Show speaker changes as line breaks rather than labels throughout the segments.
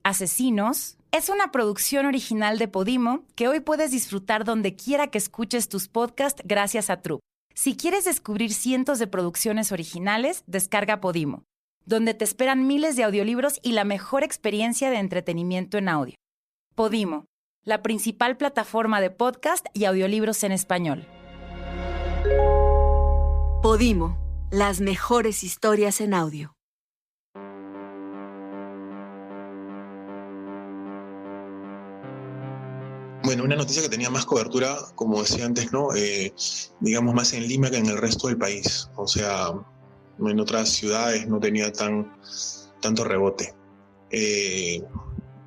Asesinos es una producción original de Podimo que hoy puedes disfrutar donde quiera que escuches tus podcasts gracias a Troop. Si quieres descubrir cientos de producciones originales, descarga Podimo, donde te esperan miles de audiolibros y la mejor experiencia de entretenimiento en audio. Podimo, la principal plataforma de podcast y audiolibros en español.
Podimo, las mejores historias en audio.
Bueno, una noticia que tenía más cobertura, como decía antes, ¿no? Digamos más en Lima que en el resto del país. O sea, en otras ciudades no tenía tanto rebote.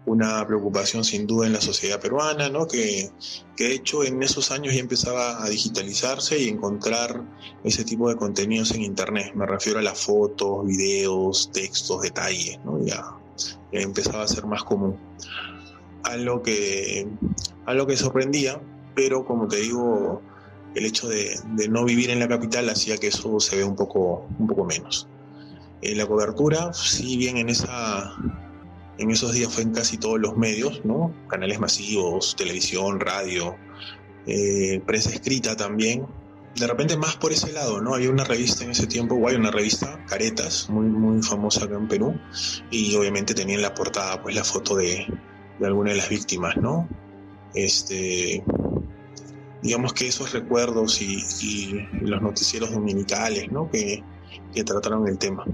Una preocupación sin duda en la sociedad peruana, ¿no? Que de hecho en esos años ya empezaba a digitalizarse y encontrar ese tipo de contenidos en internet. Me refiero a las fotos, videos, textos, detalles, ¿no? Ya empezaba a ser más común. Algo que sorprendía, pero como te digo, el hecho de no vivir en la capital hacía que eso se vea un poco menos. La cobertura, si bien en esos días fue en casi todos los medios, ¿no? Canales masivos, televisión, radio, prensa escrita también. De repente más por ese lado, ¿no? Había una revista en ese tiempo, o hay una revista, Caretas, muy famosa acá en Perú, y obviamente tenía en la portada pues la foto de alguna de las víctimas, ¿no? Digamos que esos recuerdos y los noticieros dominicales, ¿no? que trataron el tema.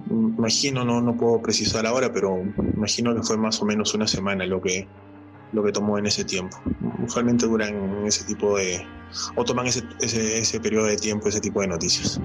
Imagino, no puedo precisar ahora, pero imagino que fue más o menos una semana lo que tomó en ese tiempo. Usualmente duran ese tipo de... o toman ese periodo de tiempo, ese tipo de noticias.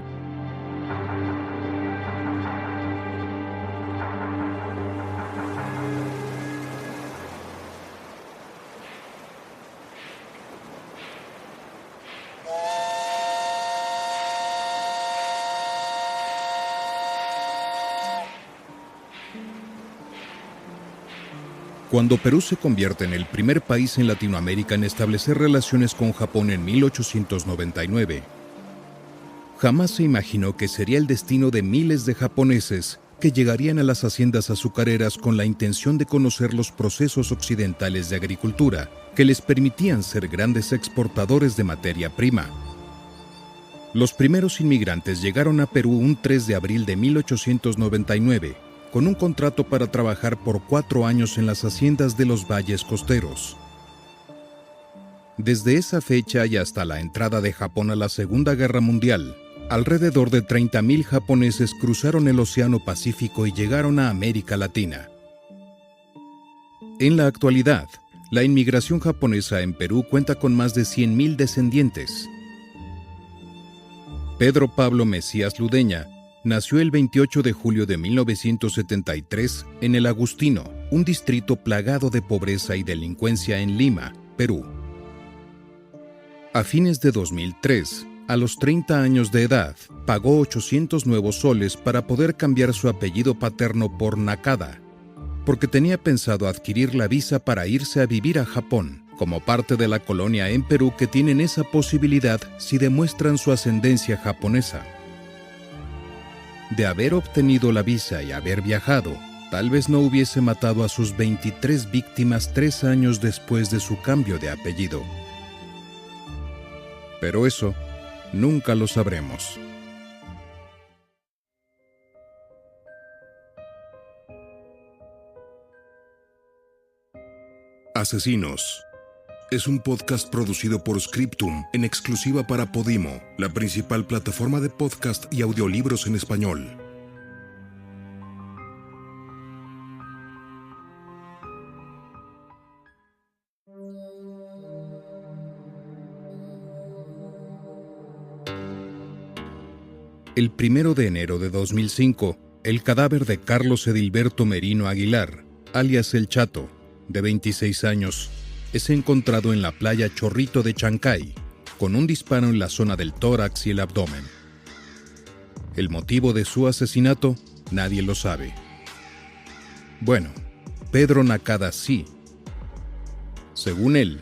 Cuando Perú se convierte en el primer país en Latinoamérica en establecer relaciones con Japón en 1899, jamás se imaginó que sería el destino de miles de japoneses que llegarían a las haciendas azucareras con la intención de conocer los procesos occidentales de agricultura que les permitían ser grandes exportadores de materia prima. Los primeros inmigrantes llegaron a Perú un 3 de abril de 1899, con un contrato para trabajar por 4 años en las haciendas de los valles costeros. Desde esa fecha y hasta la entrada de Japón a la Segunda Guerra Mundial, alrededor de 30,000 japoneses cruzaron el Océano Pacífico y llegaron a América Latina. En la actualidad, la inmigración japonesa en Perú cuenta con más de 100,000 descendientes. Pedro Pablo Mesías Ludeña nació el 28 de julio de 1973 en El Agustino, un distrito plagado de pobreza y delincuencia en Lima, Perú. A fines de 2003, a los 30 años de edad, pagó 800 nuevos soles para poder cambiar su apellido paterno por Nakada, porque tenía pensado adquirir la visa para irse a vivir a Japón, como parte de la colonia en Perú que tienen esa posibilidad si demuestran su ascendencia japonesa. De haber obtenido la visa y haber viajado, tal vez no hubiese matado a sus 23 víctimas 3 años después de su cambio de apellido. Pero eso nunca lo sabremos. Asesinos es un podcast producido por Scriptum en exclusiva para Podimo, la principal plataforma de podcast y audiolibros en español. El 1 de enero de 2005, el cadáver de Carlos Edilberto Merino Aguilar, alias El Chato, de 26 años, es encontrado en la playa Chorrito de Chancay, con un disparo en la zona del tórax y el abdomen. El motivo de su asesinato, nadie lo sabe. Bueno, Pedro Nakada sí. Según él,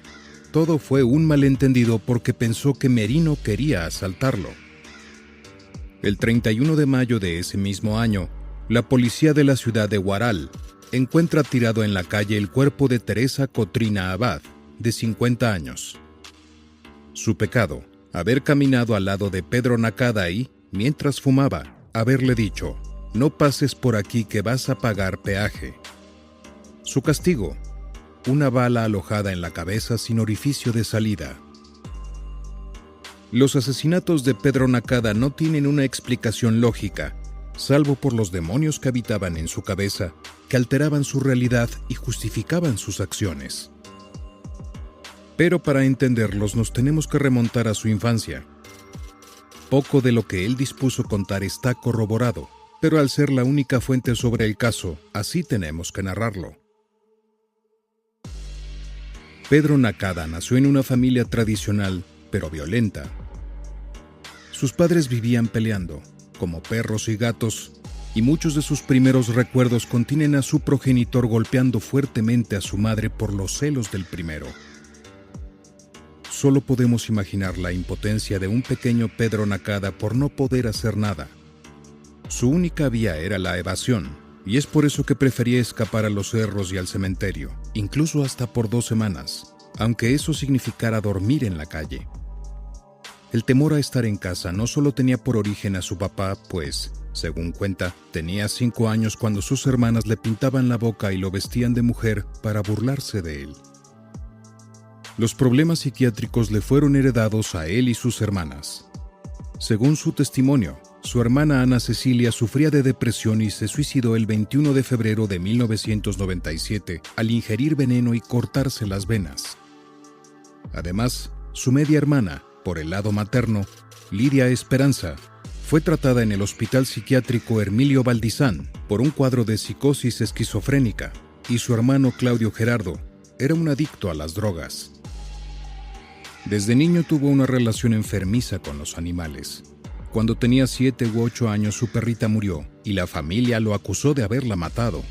todo fue un malentendido porque pensó que Merino quería asaltarlo. El 31 de mayo de ese mismo año, la policía de la ciudad de Huaral encuentra tirado en la calle el cuerpo de Teresa Cotrina Abad, de 50 años. Su pecado: haber caminado al lado de Pedro Nakada y, mientras fumaba, haberle dicho: no pases por aquí que vas a pagar peaje. Su castigo: una bala alojada en la cabeza sin orificio de salida. Los asesinatos de Pedro Nakada no tienen una explicación lógica, salvo por los demonios que habitaban en su cabeza, que alteraban su realidad y justificaban sus acciones. Pero para entenderlos nos tenemos que remontar a su infancia. Poco de lo que él dispuso contar está corroborado, pero al ser la única fuente sobre el caso, así tenemos que narrarlo. Pedro Nakada nació en una familia tradicional, pero violenta. Sus padres vivían peleando, como perros y gatos, y muchos de sus primeros recuerdos contienen a su progenitor golpeando fuertemente a su madre por los celos del primero. Solo podemos imaginar la impotencia de un pequeño Pedro Nakada por no poder hacer nada. Su única vía era la evasión, y es por eso que prefería escapar a los cerros y al cementerio, incluso hasta por 2 semanas, aunque eso significara dormir en la calle. El temor a estar en casa no solo tenía por origen a su papá, pues, según cuenta, tenía 5 años cuando sus hermanas le pintaban la boca y lo vestían de mujer para burlarse de él. Los problemas psiquiátricos le fueron heredados a él y sus hermanas. Según su testimonio, su hermana Ana Cecilia sufría de depresión y se suicidó el 21 de febrero de 1997 al ingerir veneno y cortarse las venas. Además, su media hermana, por el lado materno, Lidia Esperanza, fue tratada en el Hospital Psiquiátrico Hermilio Valdizán por un cuadro de psicosis esquizofrénica, y su hermano Claudio Gerardo era un adicto a las drogas. Desde niño tuvo una relación enfermiza con los animales. Cuando tenía 7 u 8 años, su perrita murió y la familia lo acusó de haberla matado.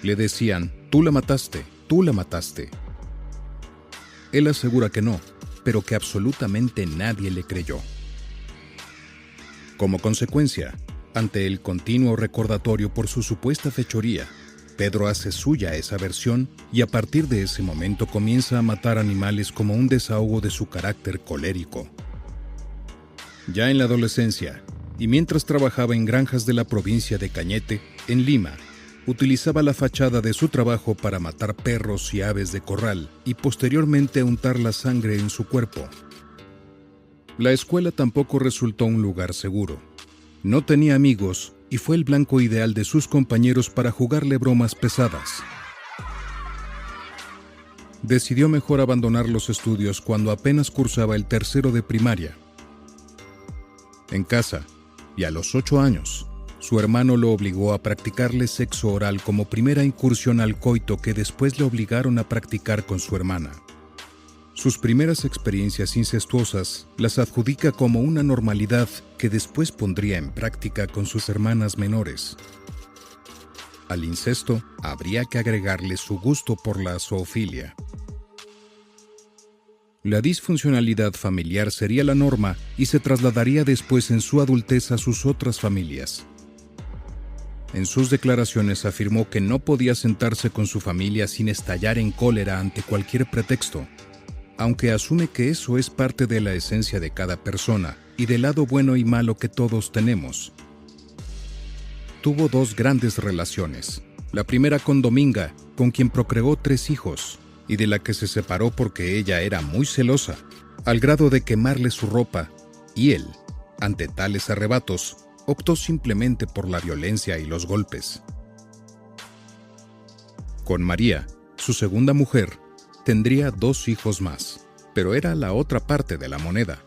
Le decían: tú la mataste, tú la mataste. Él asegura que no, pero que absolutamente nadie le creyó. Como consecuencia, ante el continuo recordatorio por su supuesta fechoría, Pedro hace suya esa versión y a partir de ese momento comienza a matar animales como un desahogo de su carácter colérico. Ya en la adolescencia, y mientras trabajaba en granjas de la provincia de Cañete, en Lima, utilizaba la fachada de su trabajo para matar perros y aves de corral y posteriormente untar la sangre en su cuerpo. La escuela tampoco resultó un lugar seguro. No tenía amigos y fue el blanco ideal de sus compañeros para jugarle bromas pesadas. Decidió mejor abandonar los estudios cuando apenas cursaba el 3º de primaria. En casa, y a los 8 años, su hermano lo obligó a practicarle sexo oral como primera incursión al coito que después le obligaron a practicar con su hermana. Sus primeras experiencias incestuosas las adjudica como una normalidad que después pondría en práctica con sus hermanas menores. Al incesto habría que agregarle su gusto por la zoofilia. La disfuncionalidad familiar sería la norma y se trasladaría después en su adultez a sus otras familias. En sus declaraciones afirmó que no podía sentarse con su familia sin estallar en cólera ante cualquier pretexto, aunque asume que eso es parte de la esencia de cada persona y del lado bueno y malo que todos tenemos. Tuvo 2 grandes relaciones, la primera con Dominga, con quien procreó 3 hijos, y de la que se separó porque ella era muy celosa, al grado de quemarle su ropa, y él, ante tales arrebatos, optó simplemente por la violencia y los golpes. Con María, su segunda mujer, tendría 2 hijos más, pero era la otra parte de la moneda.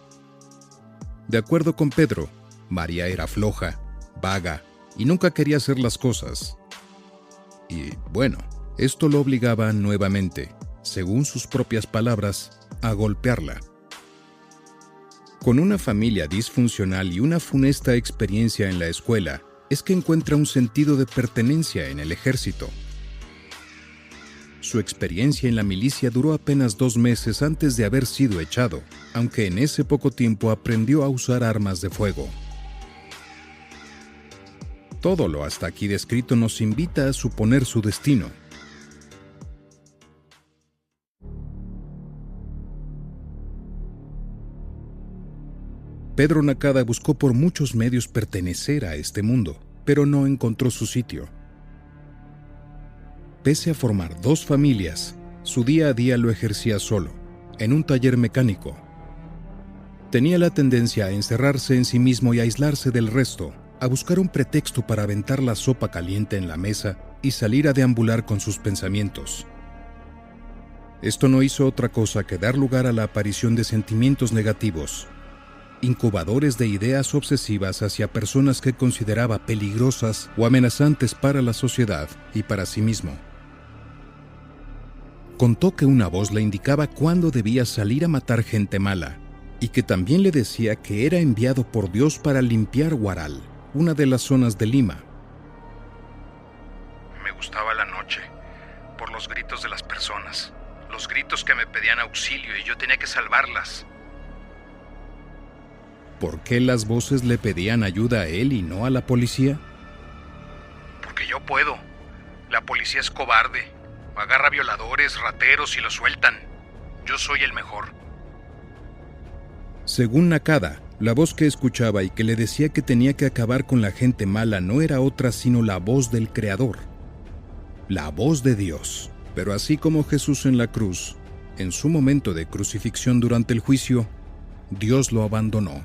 De acuerdo con Pedro, María era floja, vaga y nunca quería hacer las cosas. Y bueno, esto lo obligaba nuevamente, según sus propias palabras, a golpearla. Con una familia disfuncional y una funesta experiencia en la escuela, es que encuentra un sentido de pertenencia en el ejército. Su experiencia en la milicia duró apenas 2 meses antes de haber sido echado, aunque en ese poco tiempo aprendió a usar armas de fuego. Todo lo hasta aquí descrito nos invita a suponer su destino. Pedro Nakada buscó por muchos medios pertenecer a este mundo, pero no encontró su sitio. Pese a formar 2 familias, su día a día lo ejercía solo, en un taller mecánico. Tenía la tendencia a encerrarse en sí mismo y aislarse del resto, a buscar un pretexto para aventar la sopa caliente en la mesa y salir a deambular con sus pensamientos. Esto no hizo otra cosa que dar lugar a la aparición de sentimientos negativos, incubadores de ideas obsesivas hacia personas que consideraba peligrosas o amenazantes para la sociedad y para sí mismo. Contó que una voz le indicaba cuándo debía salir a matar gente mala y que también le decía que era enviado por Dios para limpiar Huaral, una de las zonas de Lima.
Me gustaba la noche, por los gritos de las personas, los gritos que me pedían auxilio y yo tenía que salvarlas.
¿Por qué las voces le pedían ayuda a él y no a la policía?
Porque yo puedo. La policía es cobarde. Agarra violadores, rateros y los sueltan. Yo soy el mejor.
Según Nakada, la voz que escuchaba y que le decía que tenía que acabar con la gente mala no era otra sino la voz del Creador. La voz de Dios. Pero así como Jesús en la cruz, en su momento de crucifixión durante el juicio, Dios lo abandonó.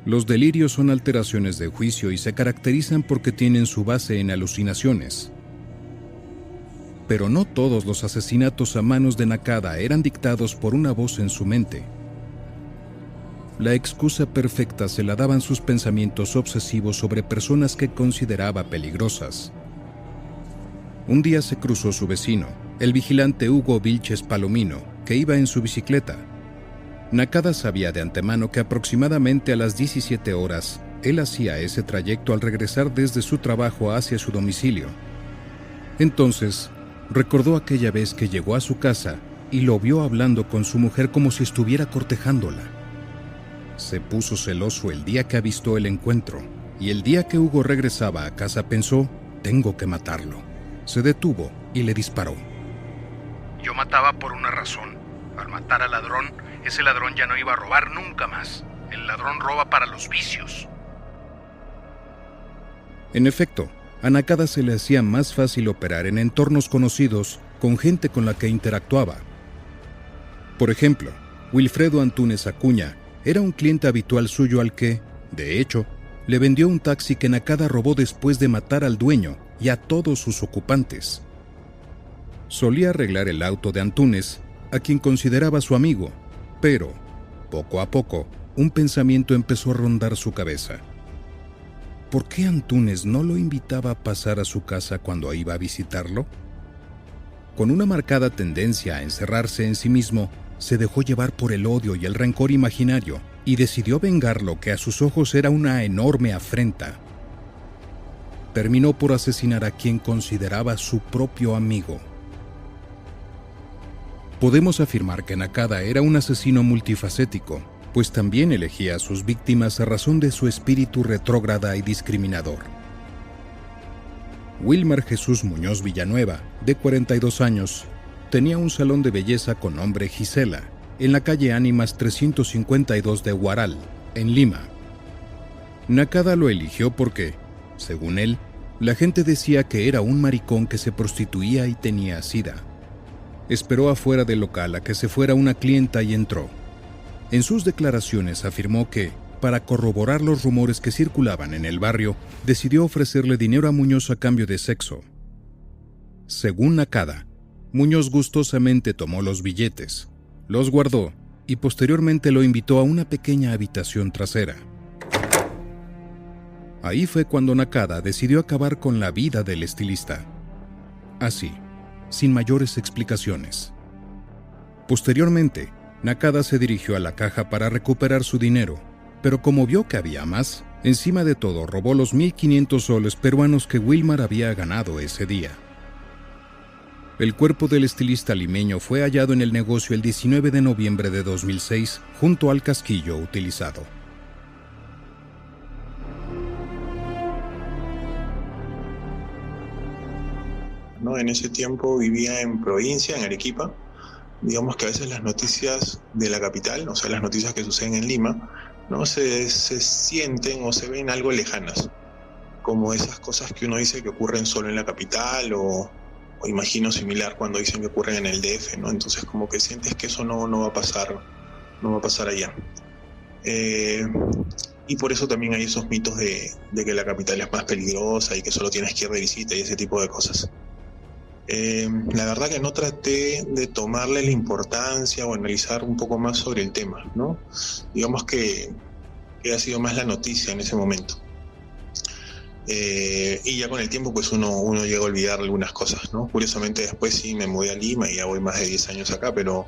Los delirios son alteraciones de juicio y se caracterizan porque tienen su base en alucinaciones. Pero no todos los asesinatos a manos de Nakada eran dictados por una voz en su mente. La excusa perfecta se la daban sus pensamientos obsesivos sobre personas que consideraba peligrosas. Un día se cruzó su vecino, el vigilante Hugo Vilches Palomino, que iba en su bicicleta. Nakada sabía de antemano que aproximadamente a las 17 horas, él hacía ese trayecto al regresar desde su trabajo hacia su domicilio. Entonces, recordó aquella vez que llegó a su casa y lo vio hablando con su mujer como si estuviera cortejándola. Se puso celoso el día que avistó el encuentro, y el día que Hugo regresaba a casa pensó, tengo que matarlo. Se detuvo y le disparó.
Yo mataba por una razón. Al matar al ladrón, ese ladrón ya no iba a robar nunca más. El ladrón roba para los vicios.
En efecto, a Nakada se le hacía más fácil operar en entornos conocidos con gente con la que interactuaba. Por ejemplo, Wilfredo Antúnez Acuña era un cliente habitual suyo al que, de hecho, le vendió un taxi que Nakada robó después de matar al dueño y a todos sus ocupantes. Solía arreglar el auto de Antúnez, a quien consideraba su amigo, pero, poco a poco, un pensamiento empezó a rondar su cabeza. ¿Por qué Antúnez no lo invitaba a pasar a su casa cuando iba a visitarlo? Con una marcada tendencia a encerrarse en sí mismo, se dejó llevar por el odio y el rencor imaginario y decidió vengar lo que a sus ojos era una enorme afrenta. Terminó por asesinar a quien consideraba su propio amigo. Podemos afirmar que Nakada era un asesino multifacético, pues también elegía a sus víctimas a razón de su espíritu retrógrada y discriminador. Wilmar Jesús Muñoz Villanueva, de 42 años, tenía un salón de belleza con nombre Gisela, en la calle Ánimas 352 de Huaral, en Lima. Nakada lo eligió porque, según él, la gente decía que era un maricón que se prostituía y tenía sida. Esperó afuera del local a que se fuera una clienta y entró. En sus declaraciones afirmó que, para corroborar los rumores que circulaban en el barrio, decidió ofrecerle dinero a Muñoz a cambio de sexo. Según Nakada, Muñoz gustosamente tomó los billetes, los guardó y posteriormente lo invitó a una pequeña habitación trasera. Ahí fue cuando Nakada decidió acabar con la vida del estilista. Así, sin mayores explicaciones. Posteriormente, Nakada se dirigió a la caja para recuperar su dinero, pero como vio que había más, encima de todo robó los 1.500 soles peruanos que Wilmar había ganado ese día. El cuerpo del estilista limeño fue hallado en el negocio el 19 de noviembre de 2006, junto al casquillo utilizado.
¿No? En ese tiempo vivía en provincia, en Arequipa. Digamos que a veces las noticias de la capital, o sea, las noticias que suceden en Lima, ¿no? se sienten o se ven algo lejanas, como esas cosas que uno dice que ocurren solo en la capital o imagino similar cuando dicen que ocurren en el DF, ¿no? Entonces como que sientes que eso no va a pasar allá. Y por eso también hay esos mitos de que la capital es más peligrosa y que solo tienes que ir de visita y ese tipo de cosas. La verdad que no traté de tomarle la importancia o analizar un poco más sobre el tema, ¿no? Digamos que ha sido más la noticia en ese momento. Y ya con el tiempo pues uno llega a olvidar algunas cosas, ¿no? Curiosamente después sí me mudé a Lima y ya voy más de 10 años acá, pero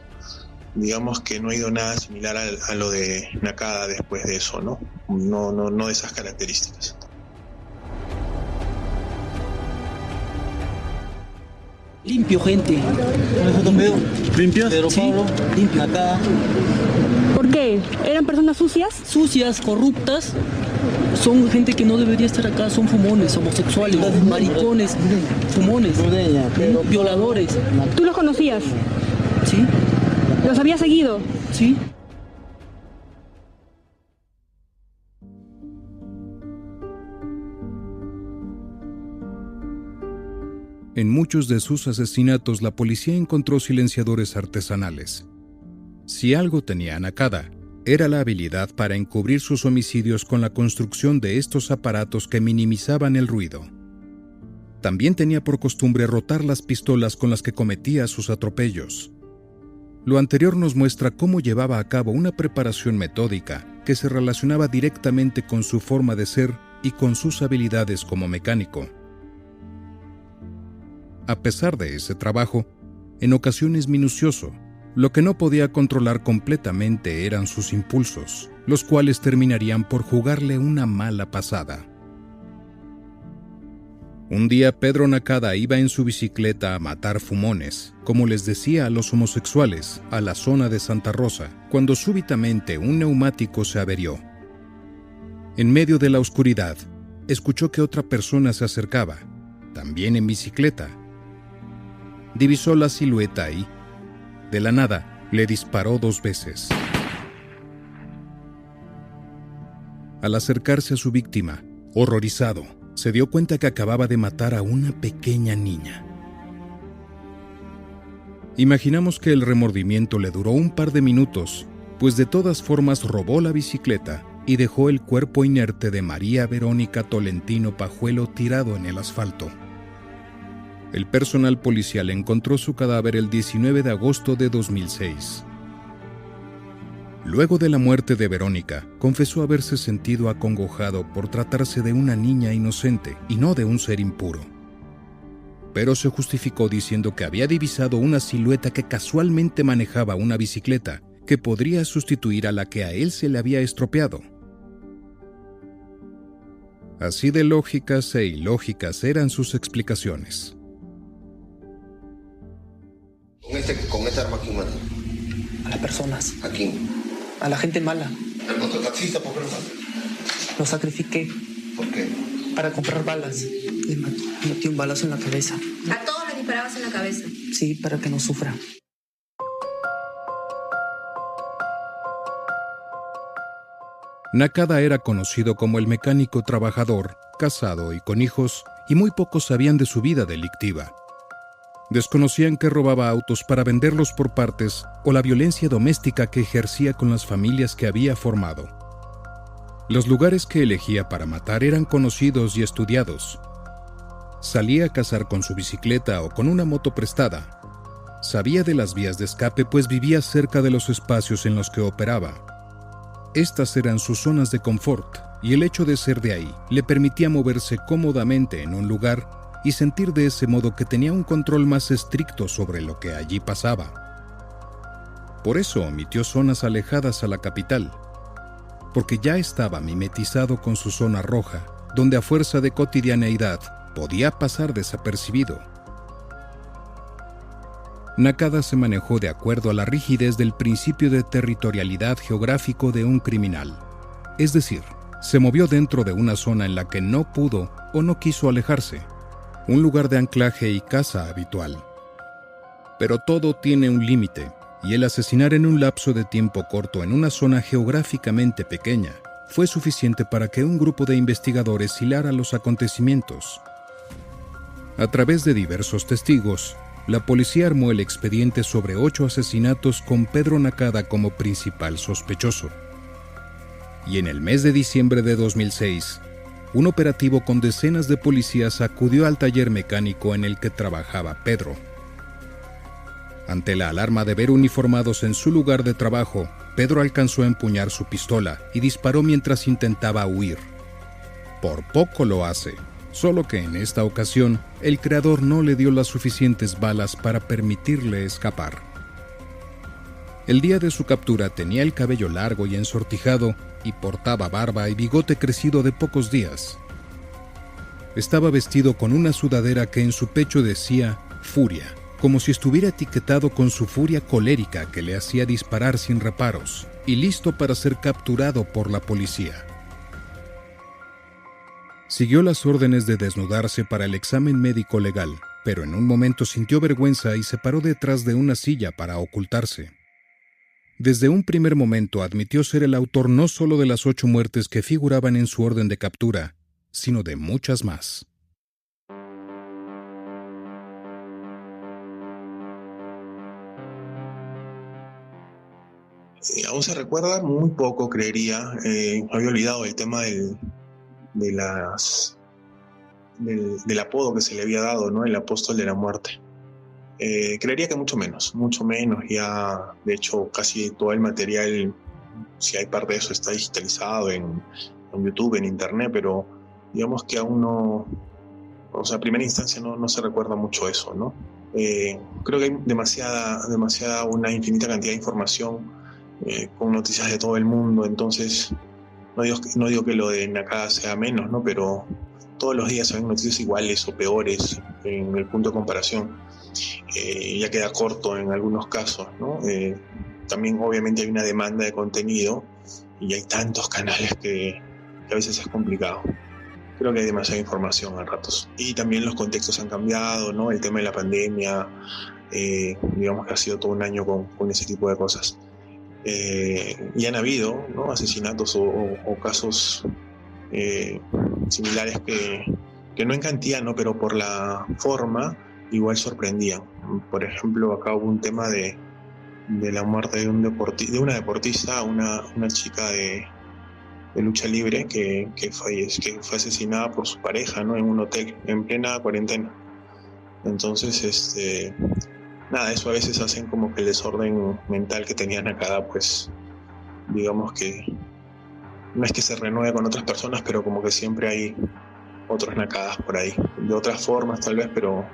digamos que no ha ido nada similar a lo de Nakada después de eso, ¿no? No de esas características.
Limpio, gente.
¿Limpios?
Pero sí, Pablo, limpio. Acá.
¿Por qué? ¿Eran personas sucias?
Sucias, corruptas. Son gente que no debería estar acá. Son fumones, homosexuales, maricones, fumones, violadores.
¿Tú los conocías?
¿Sí?
¿Los habías seguido?
Sí.
En muchos de sus asesinatos, la policía encontró silenciadores artesanales. Si algo tenía Nakada, era la habilidad para encubrir sus homicidios con la construcción de estos aparatos que minimizaban el ruido. También tenía por costumbre rotar las pistolas con las que cometía sus atropellos. Lo anterior nos muestra cómo llevaba a cabo una preparación metódica que se relacionaba directamente con su forma de ser y con sus habilidades como mecánico. A pesar de ese trabajo, en ocasiones minucioso, lo que no podía controlar completamente eran sus impulsos, los cuales terminarían por jugarle una mala pasada. Un día Pedro Nakada iba en su bicicleta a matar fumones, como les decía a los homosexuales, a la zona de Santa Rosa, cuando súbitamente un neumático se averió. En medio de la oscuridad, escuchó que otra persona se acercaba, también en bicicleta. Divisó la silueta y, de la nada, le disparó 2 veces. Al acercarse a su víctima, horrorizado, se dio cuenta que acababa de matar a una pequeña niña. Imaginamos que el remordimiento le duró un par de minutos, pues de todas formas robó la bicicleta y dejó el cuerpo inerte de María Verónica Tolentino Pajuelo tirado en el asfalto. El personal policial encontró su cadáver el 19 de agosto de 2006. Luego de la muerte de Verónica, confesó haberse sentido acongojado por tratarse de una niña inocente y no de un ser impuro. Pero se justificó diciendo que había divisado una silueta que casualmente manejaba una bicicleta que podría sustituir a la que a él se le había estropeado. Así de lógicas e ilógicas eran sus explicaciones.
¿Con esta arma a quién mata?
A las personas.
¿A quién?
A la gente mala.
¿El mototaxista por qué lo mata?
Lo sacrifiqué.
¿Por qué?
Para comprar balas. Le metí un balazo en la cabeza.
¿A todos les disparabas en la cabeza?
Sí, para que no sufra.
Nakada era conocido como el mecánico trabajador, casado y con hijos, y muy pocos sabían de su vida delictiva. Desconocían que robaba autos para venderlos por partes o la violencia doméstica que ejercía con las familias que había formado. Los lugares que elegía para matar eran conocidos y estudiados. Salía a cazar con su bicicleta o con una moto prestada. Sabía de las vías de escape pues vivía cerca de los espacios en los que operaba. Estas eran sus zonas de confort y el hecho de ser de ahí le permitía moverse cómodamente en un lugar y sentir de ese modo que tenía un control más estricto sobre lo que allí pasaba. Por eso omitió zonas alejadas a la capital, porque ya estaba mimetizado con su zona roja, donde a fuerza de cotidianeidad podía pasar desapercibido. Nakada se manejó de acuerdo a la rigidez del principio de territorialidad geográfico de un criminal. Es decir, se movió dentro de una zona en la que no pudo o no quiso alejarse, un lugar de anclaje y caza habitual. Pero todo tiene un límite, y el asesinar en un lapso de tiempo corto en una zona geográficamente pequeña fue suficiente para que un grupo de investigadores hilara los acontecimientos. A través de diversos testigos, la policía armó el expediente sobre 8 asesinatos con Pedro Nakada como principal sospechoso. Y en el mes de diciembre de 2006, un operativo con decenas de policías acudió al taller mecánico en el que trabajaba Pedro. Ante la alarma de ver uniformados en su lugar de trabajo, Pedro alcanzó a empuñar su pistola y disparó mientras intentaba huir. Por poco lo hace, solo que en esta ocasión, el creador no le dio las suficientes balas para permitirle escapar. El día de su captura tenía el cabello largo y ensortijado y portaba barba y bigote crecido de pocos días. Estaba vestido con una sudadera que en su pecho decía Furia, como si estuviera etiquetado con su furia colérica que le hacía disparar sin reparos, y listo para ser capturado por la policía. Siguió las órdenes de desnudarse para el examen médico legal, pero en un momento sintió vergüenza y se paró detrás de una silla para ocultarse. Desde un primer momento admitió ser el autor no solo de las 8 muertes que figuraban en su orden de captura, sino de muchas más.
Aún se recuerda muy poco, creería. Había olvidado el tema del apodo que se le había dado, ¿no? El apóstol de la muerte. Creería que mucho menos. Ya, de hecho, casi todo el material, si hay parte de eso, está digitalizado en YouTube, en Internet, pero digamos que aún no, o sea, a primera instancia no se recuerda mucho eso, ¿no? Creo que hay demasiada, una infinita cantidad de información con noticias de todo el mundo, entonces no digo que lo de Nakada sea menos, ¿no? Pero todos los días hay noticias iguales o peores en el punto de comparación. Ya queda corto en algunos casos, ¿no? También obviamente hay una demanda de contenido y hay tantos canales que a veces es complicado. Creo que hay demasiada información a ratos. Y también los contextos han cambiado, ¿no? El tema de la pandemia, digamos que ha sido todo un año con ese tipo de cosas. Y han habido, ¿no? Asesinatos o casos similares que no en cantidad, ¿no? Pero por la forma igual sorprendían. Por ejemplo, acá hubo un tema de la muerte de una deportista, una chica de lucha libre que fue asesinada por su pareja, ¿no? En un hotel en plena cuarentena. Entonces, nada, eso a veces hacen como que el desorden mental que tenía Nakada, pues digamos que no es que se renueve con otras personas, pero como que siempre hay otros Nakadas por ahí, de otras formas tal vez, pero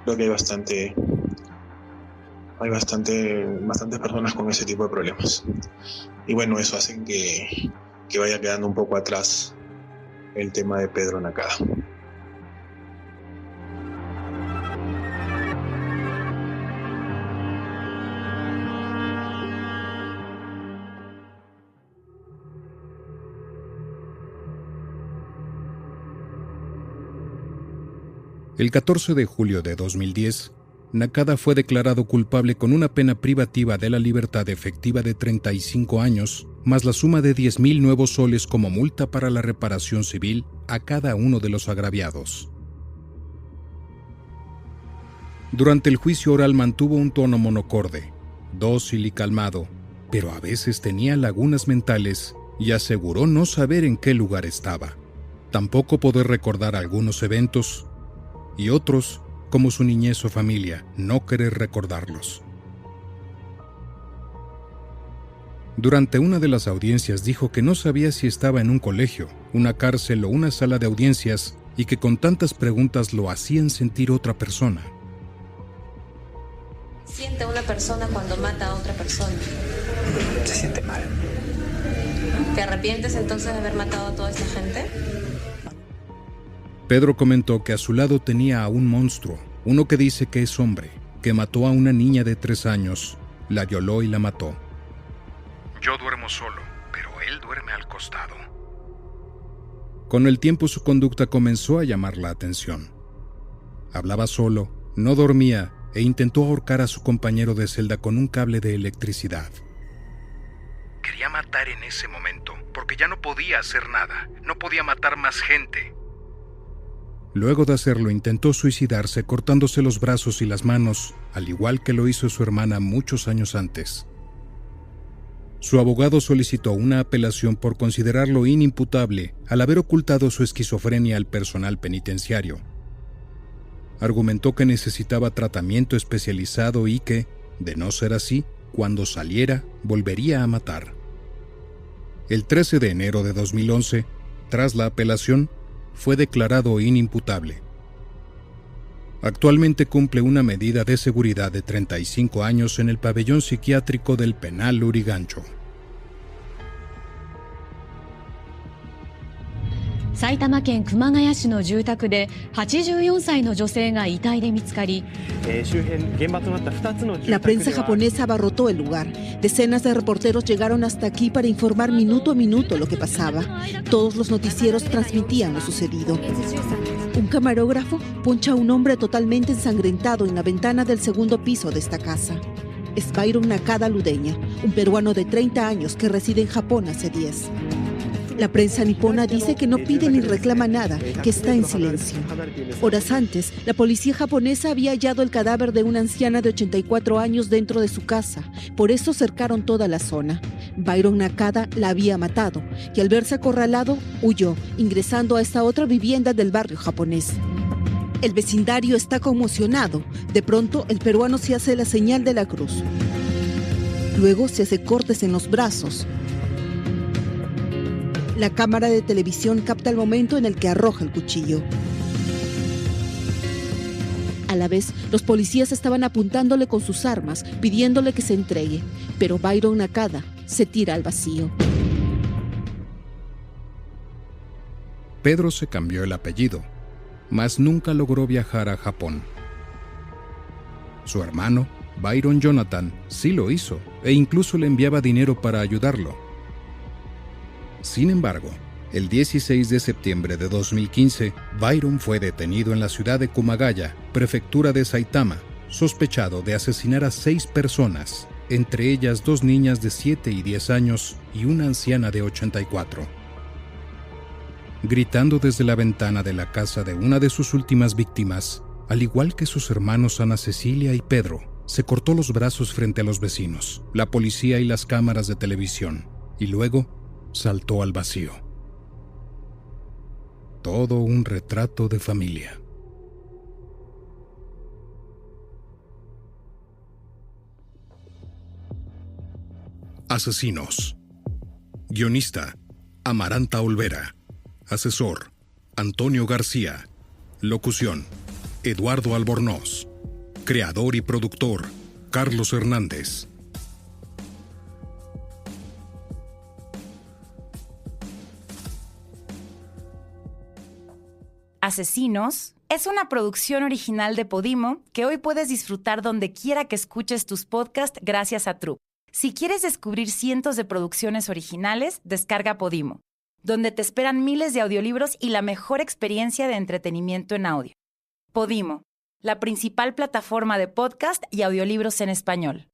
creo que hay bastantes personas con ese tipo de problemas. Y bueno, eso hace que vaya quedando un poco atrás el tema de Pedro Nakada.
El 14 de julio de 2010, Nakada fue declarado culpable con una pena privativa de la libertad efectiva de 35 años, más la suma de 10,000 nuevos soles como multa para la reparación civil a cada uno de los agraviados. Durante el juicio oral mantuvo un tono monocorde, dócil y calmado, pero a veces tenía lagunas mentales y aseguró no saber en qué lugar estaba. Tampoco poder recordar algunos eventos y otros, como su niñez o familia, no querer recordarlos. Durante una de las audiencias dijo que no sabía si estaba en un colegio, una cárcel o una sala de audiencias y que con tantas preguntas lo hacían sentir otra persona.
Siente una persona cuando mata a otra persona.
Se siente mal.
¿Te arrepientes entonces de haber matado a toda esta gente?
Pedro comentó que a su lado tenía a un monstruo, uno que dice que es hombre, que mató a una niña de 3 años, la violó y la mató.
Yo duermo solo, pero él duerme al costado.
Con el tiempo su conducta comenzó a llamar la atención. Hablaba solo, no dormía e intentó ahorcar a su compañero de celda con un cable de electricidad.
Quería matar en ese momento, porque ya no podía hacer nada, no podía matar más gente.
Luego de hacerlo, intentó suicidarse cortándose los brazos y las manos, al igual que lo hizo su hermana muchos años antes. Su abogado solicitó una apelación por considerarlo inimputable al haber ocultado su esquizofrenia al personal penitenciario. Argumentó que necesitaba tratamiento especializado y que, de no ser así, cuando saliera, volvería a matar. El 13 de enero de 2011, tras la apelación, fue declarado inimputable. Actualmente cumple una medida de seguridad de 35 años en el pabellón psiquiátrico del penal Lurigancho.
埼玉県熊谷市の住宅で84歳の女性が遺体で見つかり、
La prensa japonesa abarrotó el lugar. Decenas de reporteros llegaron hasta aquí para informar minuto a minuto lo que pasaba. Todos los noticieros transmitían lo sucedido. Un camarógrafo poncha a un hombre totalmente ensangrentado en la ventana del segundo piso de esta casa. Es Byron Nakada Ludeña, un peruano de 30 años que reside en Japón hace 10. La prensa nipona dice que no pide ni reclama nada, que está en silencio. Horas antes, la policía japonesa había hallado el cadáver de una anciana de 84 años dentro de su casa. Por eso cercaron toda la zona. Byron Nakada la había matado y al verse acorralado, huyó, ingresando a esta otra vivienda del barrio japonés. El vecindario está conmocionado. De pronto, el peruano se hace la señal de la cruz. Luego se hace cortes en los brazos. La cámara de televisión capta el momento en el que arroja el cuchillo. A la vez, los policías estaban apuntándole con sus armas, pidiéndole que se entregue, pero Byron Nakada se tira al vacío.
Pedro se cambió el apellido, mas nunca logró viajar a Japón. Su hermano, Byron Jonathan, sí lo hizo, e incluso le enviaba dinero para ayudarlo. Sin embargo, el 16 de septiembre de 2015, Byron fue detenido en la ciudad de Kumagaya, prefectura de Saitama, sospechado de asesinar a 6 personas, entre ellas 2 niñas de 7 y 10 años y una anciana de 84. Gritando desde la ventana de la casa de una de sus últimas víctimas, al igual que sus hermanos Ana Cecilia y Pedro, se cortó los brazos frente a los vecinos, la policía y las cámaras de televisión, y luego saltó al vacío. Todo un retrato de familia. Asesinos. Guionista, Amaranta Olvera. Asesor, Antonio García. Locución, Eduardo Albornoz. Creador y productor, Carlos Hernández.
Asesinos es una producción original de Podimo que hoy puedes disfrutar donde quiera que escuches tus podcasts gracias a Troop. Si quieres descubrir cientos de producciones originales, descarga Podimo, donde te esperan miles de audiolibros y la mejor experiencia de entretenimiento en audio. Podimo, la principal plataforma de podcast y audiolibros en español.